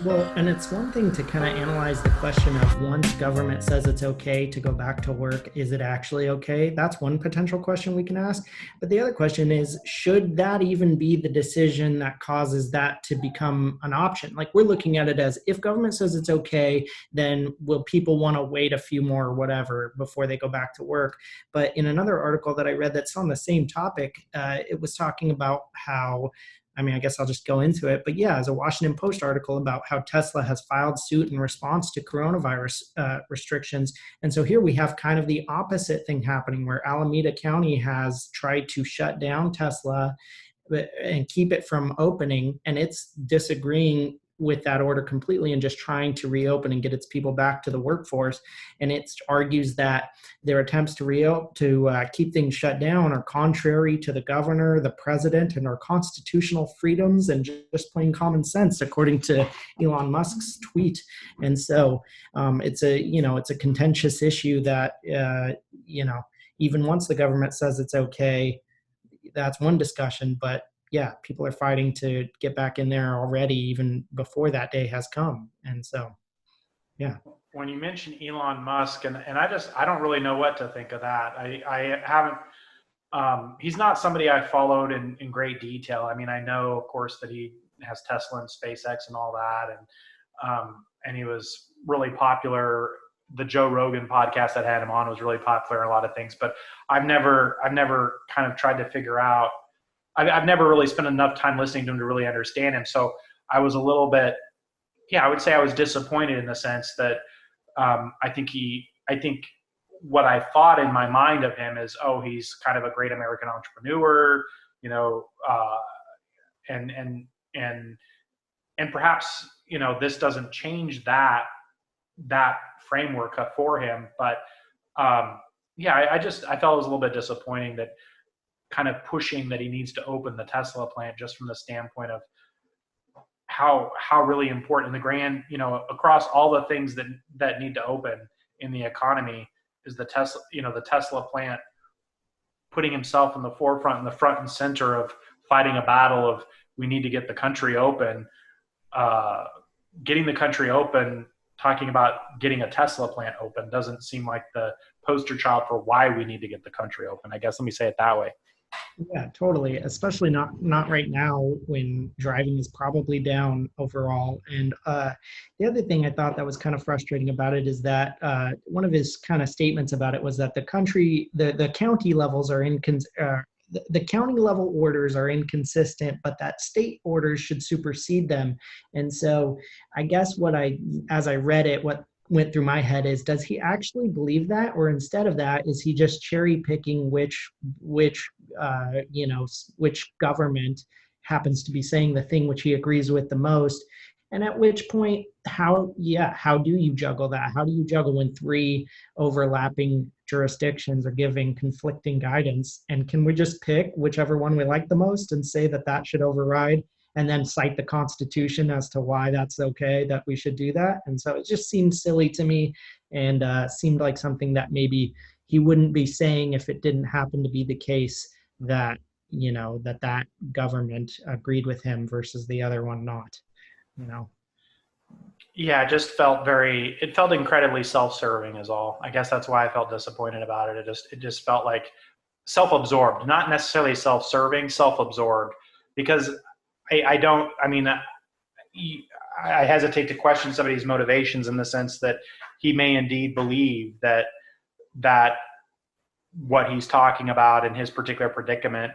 Well, and it's one thing to kind of analyze the question of once government says it's okay to go back to work, is it actually okay? That's one potential question we can ask. But the other question is, should that even be the decision that causes that to become an option? Like we're looking at it as if government says it's okay, then will people want to wait a few more or whatever before they go back to work? But in another article that I read that's on the same topic, it was talking about how I guess I'll just go into it. But yeah, as a Washington Post article about how Tesla has filed suit in response to coronavirus restrictions. And so here we have kind of the opposite thing happening where Alameda County has tried to shut down Tesla and keep it from opening, and it's disagreeing with that order completely and just trying to reopen and get its people back to the workforce. And it argues that their attempts to keep things shut down are contrary to the governor, the president, and our constitutional freedoms and just plain common sense, according to Elon Musk's tweet. And so it's a contentious issue that even once the government says it's okay, that's one discussion. But yeah, people are fighting to get back in there already, even before that day has come. And so, yeah. When you mention Elon Musk, and I don't really know what to think of that. I haven't. He's not somebody I followed in great detail. I mean, I know, of course, that he has Tesla and SpaceX and all that, and he was really popular. The Joe Rogan podcast that had him on was really popular in a lot of things, but I've never kind of tried to figure out. I've never really spent enough time listening to him to really understand him. So I was a little bit, yeah, I would say I was disappointed in the sense that I think what I thought in my mind of him is, oh, he's kind of a great American entrepreneur, you know, and and and and perhaps this doesn't change that framework for him, but yeah, I felt it was a little bit disappointing that kind of pushing that he needs to open the Tesla plant just from the standpoint of how really important in the grand, across all the things that need to open in the economy is the Tesla plant putting himself in the forefront, in the front and center of fighting a battle of we need to get the country open, uh, getting the country open, talking about getting a Tesla plant open doesn't seem like the poster child for why we need to get the country open. I guess let me say it that way. Yeah, totally. Especially not right now when driving is probably down overall. And the other thing I thought that was kind of frustrating about it is that one of his kind of statements about it was that the county levels are the county level orders are inconsistent, but that state orders should supersede them. And so I guess as I read it, what went through my head is, does he actually believe that, or instead of that, is he just cherry picking which government happens to be saying the thing which he agrees with the most? And at which point, how do you juggle that? How do you juggle when three overlapping jurisdictions are giving conflicting guidance? And can we just pick whichever one we like the most and say that that should override, and then cite the Constitution as to why that's okay, that we should do that? And so it just seemed silly to me, and seemed like something that maybe he wouldn't be saying if it didn't happen to be the case that that government agreed with him versus the other one not. You know. Yeah, it felt incredibly self-serving is all. I guess that's why I felt disappointed about it. It just felt like self-absorbed, not necessarily self-serving, self-absorbed. Because I don't, I mean, I hesitate to question somebody's motivations in the sense that he may indeed believe that what he's talking about in his particular predicament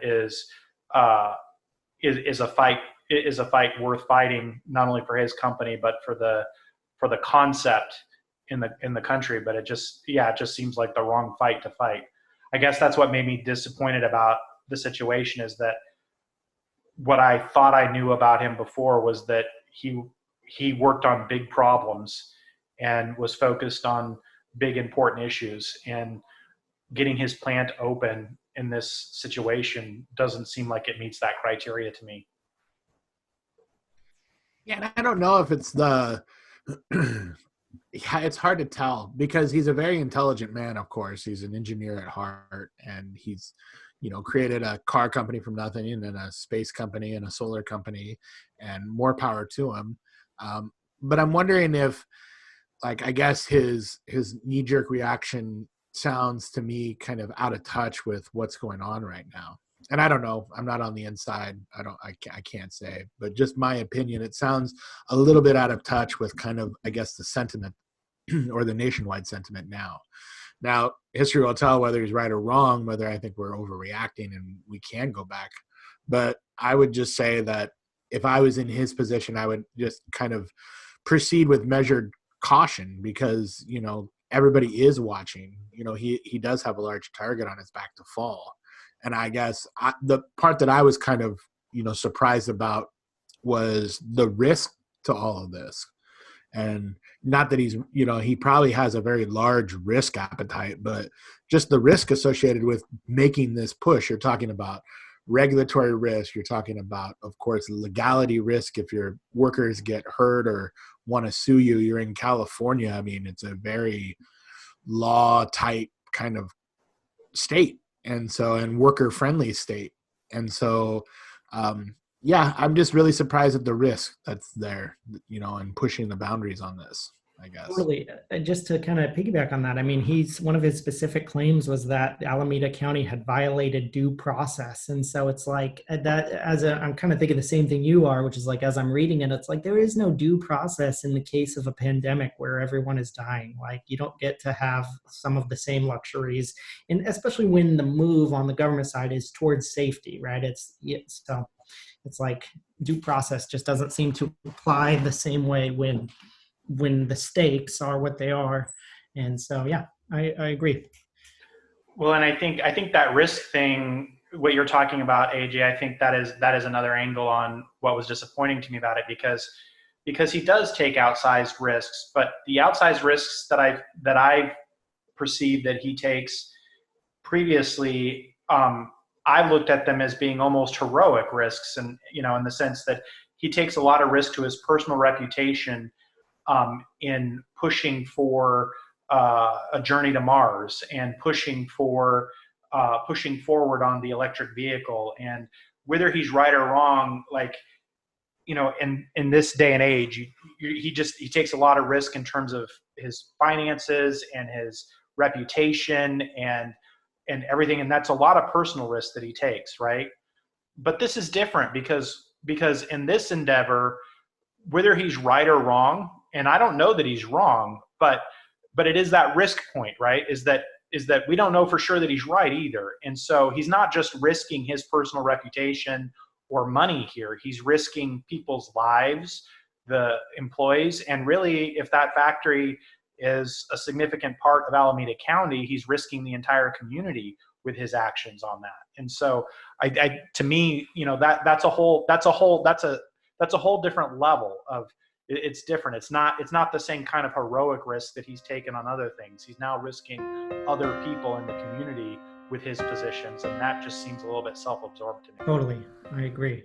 uh, is a fight worth fighting, not only for his company but for the concept in the country. But it just seems like the wrong fight to fight. I guess that's what made me disappointed about the situation, is that what I thought I knew about him before was that he worked on big problems and was focused on big important issues, and getting his plant open in this situation doesn't seem like it meets that criteria to me. Yeah, and I don't know if it's yeah, it's hard to tell because he's a very intelligent man, of course. He's an engineer at heart, and he's, created a car company from nothing and then a space company and a solar company, and more power to him. but I'm wondering if, like, I guess his knee-jerk reaction sounds to me kind of out of touch with what's going on right now. And I don't know. I'm not on the inside. I can't say. But just my opinion, it sounds a little bit out of touch with kind of, I guess, the sentiment or the nationwide sentiment now. Now, history will tell whether he's right or wrong, whether I think we're overreacting and we can go back. But I would just say that if I was in his position, I would just kind of proceed with measured caution because, everybody is watching. He does have a large target on his back to fall. And I guess the part that I was kind of, surprised about was the risk to all of this. And not that he's, he probably has a very large risk appetite, but just the risk associated with making this push. You're talking about regulatory risk. You're talking about, of course, legality risk. If your workers get hurt or want to sue you, you're in California. I mean, it's a very law tight kind of state. And worker friendly state. And so, I'm just really surprised at the risk that's there, and pushing the boundaries on this, I guess. Totally. Just to kind of piggyback on that, I mean, one of his specific claims was that Alameda County had violated due process. And so it's like that I'm kind of thinking the same thing you are, which is like, as I'm reading it, it's like, there is no due process in the case of a pandemic where everyone is dying. Like, you don't get to have some of the same luxuries. And especially when the move on the government side is towards safety, right? It's like due process just doesn't seem to apply the same way when the stakes are what they are. And so, I agree. Well, and I think that risk thing, what you're talking about, AJ, I think that is another angle on what was disappointing to me about it, because he does take outsized risks, but the outsized risks that I've perceived that he takes previously, I looked at them as being almost heroic risks, and in the sense that he takes a lot of risk to his personal reputation, in pushing for a journey to Mars and pushing forward on the electric vehicle. And whether he's right or wrong, like, in this day and age, he takes a lot of risk in terms of his finances and his reputation and everything. And that's a lot of personal risk that he takes, right? But this is different because in this endeavor, whether he's right or wrong, and I don't know that he's wrong, but it is that risk point, right? Is that we don't know for sure that he's right either. And so he's not just risking his personal reputation or money here. He's risking people's lives, the employees, and really, if that factory is a significant part of Alameda County, he's risking the entire community with his actions on that. And so to me, that's a whole different level of, it's different. It's not the same kind of heroic risk that he's taken on other things. He's now risking other people in the community with his positions, and that just seems a little bit self-absorbed to me. Totally. I agree.